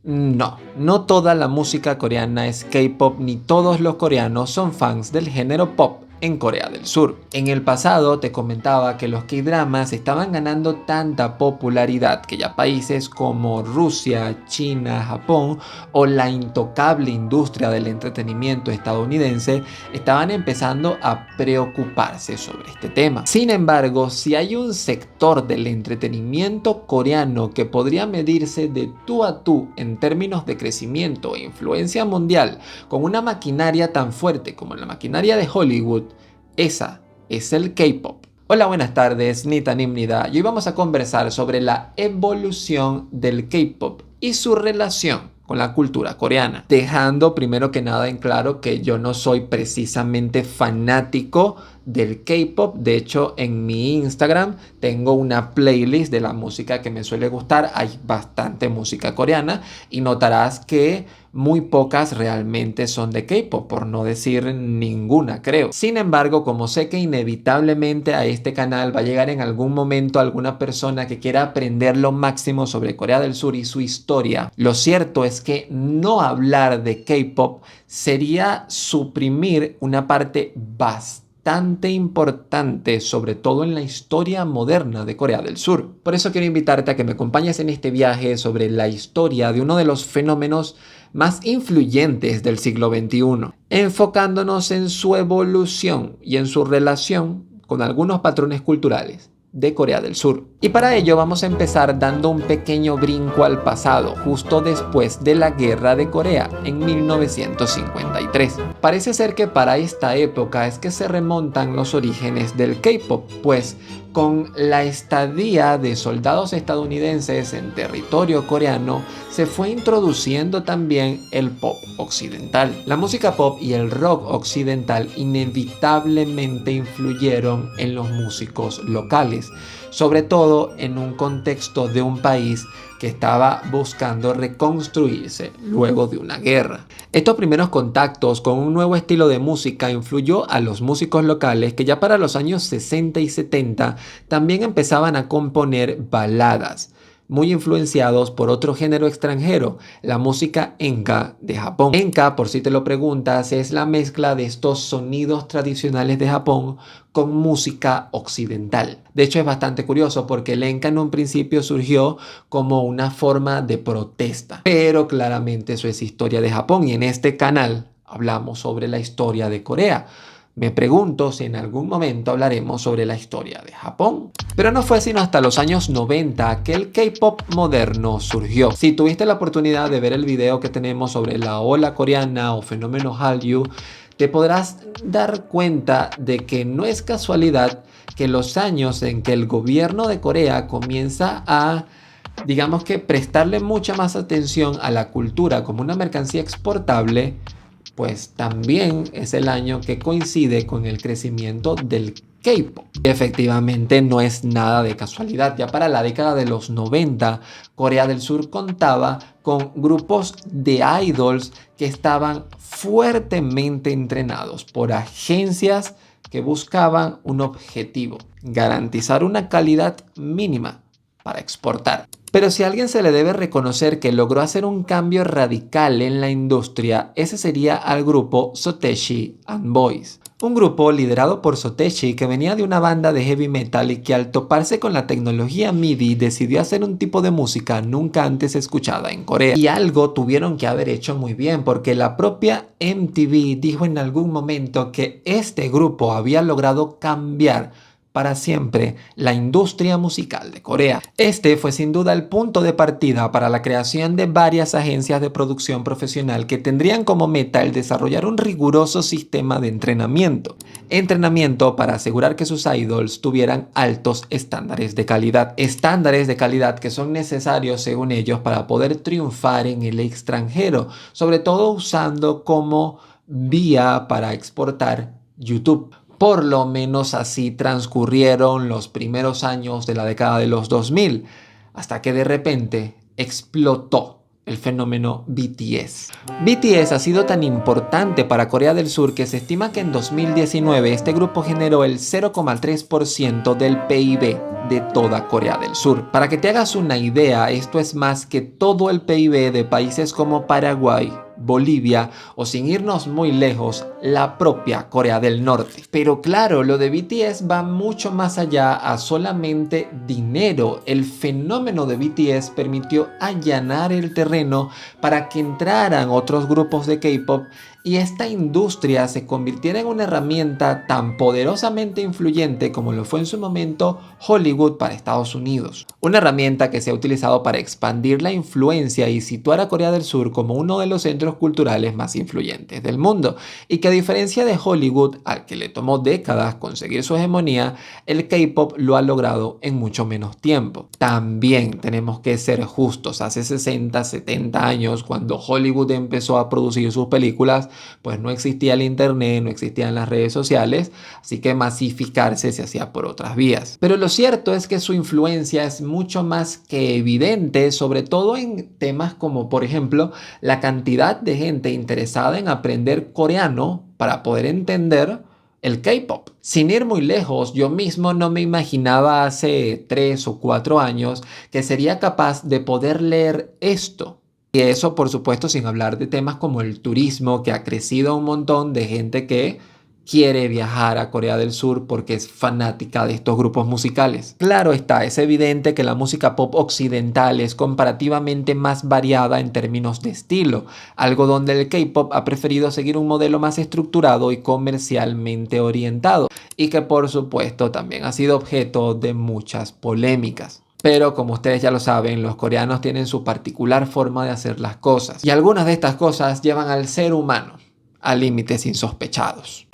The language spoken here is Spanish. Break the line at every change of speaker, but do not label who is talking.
No, no toda la música coreana es K-pop ni todos los coreanos son fans del género pop en Corea del Sur. En el pasado te comentaba que los K-dramas estaban ganando tanta popularidad que ya países como Rusia, China, Japón o la intocable industria del entretenimiento estadounidense estaban empezando a preocuparse sobre este tema. Sin embargo, si hay un sector del entretenimiento coreano que podría medirse de tú a tú en términos de crecimiento e influencia mundial con una maquinaria tan fuerte como la maquinaria de Hollywood, esa es el K-pop. Hola, buenas tardes, Nita Nimnida, y hoy vamos a conversar sobre la evolución del K-pop y su relación con la cultura coreana, dejando primero que nada en claro que yo no soy precisamente fanático del K-pop. De hecho, en mi Instagram tengo una playlist de la música que me suele gustar. Hay bastante música coreana y notarás que muy pocas realmente son de K-pop, por no decir ninguna, creo. Sin embargo, como sé que inevitablemente a este canal va a llegar en algún momento alguna persona que quiera aprender lo máximo sobre Corea del Sur y su historia, lo cierto es que no hablar de K-pop sería suprimir una parte bastante importante, sobre todo en la historia moderna de Corea del Sur. Por eso quiero invitarte a que me acompañes en este viaje sobre la historia de uno de los fenómenos más influyentes del siglo XXI, enfocándonos en su evolución y en su relación con algunos patrones culturales de Corea del Sur. Y para ello vamos a empezar dando un pequeño brinco al pasado, justo después de la Guerra de Corea en 1953. Parece ser que para esta época es que se remontan los orígenes del K-pop, pues con la estadía de soldados estadounidenses en territorio coreano se fue introduciendo también el pop occidental. La música pop y el rock occidental inevitablemente influyeron en los músicos locales, sobre todo en un contexto de un país que estaba buscando reconstruirse luego de una guerra. Estos primeros contactos con un nuevo estilo de música influyó a los músicos locales que ya para los años 60 y 70 también empezaban a componer baladas, muy influenciados por otro género extranjero, la música enka de Japón. Enka, por si te lo preguntas, es la mezcla de estos sonidos tradicionales de Japón con música occidental. De hecho, es bastante curioso porque el enka en un principio surgió como una forma de protesta, pero claramente eso es historia de Japón y en este canal hablamos sobre la historia de Corea. Me pregunto si en algún momento hablaremos sobre la historia de Japón. Pero no fue sino hasta los años 90 que el K-pop moderno surgió. Si tuviste la oportunidad de ver el video que tenemos sobre la ola coreana o fenómeno Hallyu, te podrás dar cuenta de que no es casualidad que los años en que el gobierno de Corea comienza a, digamos que, prestarle mucha más atención a la cultura como una mercancía exportable, pues también es el año que coincide con el crecimiento del K-pop. Efectivamente, no es nada de casualidad. Ya para la década de los 90, Corea del Sur contaba con grupos de idols que estaban fuertemente entrenados por agencias que buscaban un objetivo: garantizar una calidad mínima para exportar. Pero si a alguien se le debe reconocer que logró hacer un cambio radical en la industria, ese sería al grupo Sotechi and Boys. Un grupo liderado por Sotechi que venía de una banda de heavy metal y que al toparse con la tecnología MIDI decidió hacer un tipo de música nunca antes escuchada en Corea. Y algo tuvieron que haber hecho muy bien, porque la propia MTV dijo en algún momento que este grupo había logrado cambiar para siempre la industria musical de Corea. Este fue sin duda el punto de partida para la creación de varias agencias de producción profesional que tendrían como meta el desarrollar un riguroso sistema de entrenamiento. Entrenamiento para asegurar que sus idols tuvieran altos estándares de calidad. Estándares de calidad que son necesarios, según ellos, para poder triunfar en el extranjero, sobre todo usando como vía para exportar YouTube. Por lo menos así transcurrieron los primeros años de la década de los 2000, hasta que de repente explotó el fenómeno BTS. BTS ha sido tan importante para Corea del Sur que se estima que en 2019 este grupo generó el 0,3% del PIB de toda Corea del Sur. Para que te hagas una idea, esto es más que todo el PIB de países como Paraguay, Bolivia o, sin irnos muy lejos, la propia Corea del Norte. Pero claro, lo de BTS va mucho más allá a solamente dinero. El fenómeno de BTS permitió allanar el terreno para que entraran otros grupos de K-pop y esta industria se convirtiera en una herramienta tan poderosamente influyente como lo fue en su momento Hollywood para Estados Unidos. Una herramienta que se ha utilizado para expandir la influencia y situar a Corea del Sur como uno de los centros culturales más influyentes del mundo, y que a diferencia de Hollywood, al que le tomó décadas conseguir su hegemonía, el K-pop lo ha logrado en mucho menos tiempo. También tenemos que ser justos, hace 60, 70 años, cuando Hollywood empezó a producir sus películas, pues no existía el internet, no existían las redes sociales, así que masificarse se hacía por otras vías. Pero lo cierto es que su influencia es mucho más que evidente, sobre todo en temas como, por ejemplo, la cantidad de gente interesada en aprender coreano para poder entender el K-pop. Sin ir muy lejos, yo mismo no me imaginaba hace 3 o 4 años que sería capaz de poder leer esto. Y eso, por supuesto, sin hablar de temas como el turismo, que ha crecido un montón de gente que quiere viajar a Corea del Sur porque es fanática de estos grupos musicales. Claro está, es evidente que la música pop occidental es comparativamente más variada en términos de estilo, algo donde el K-pop ha preferido seguir un modelo más estructurado y comercialmente orientado, y que por supuesto también ha sido objeto de muchas polémicas. Pero como ustedes ya lo saben, los coreanos tienen su particular forma de hacer las cosas, y algunas de estas cosas llevan al ser humano a límites insospechados.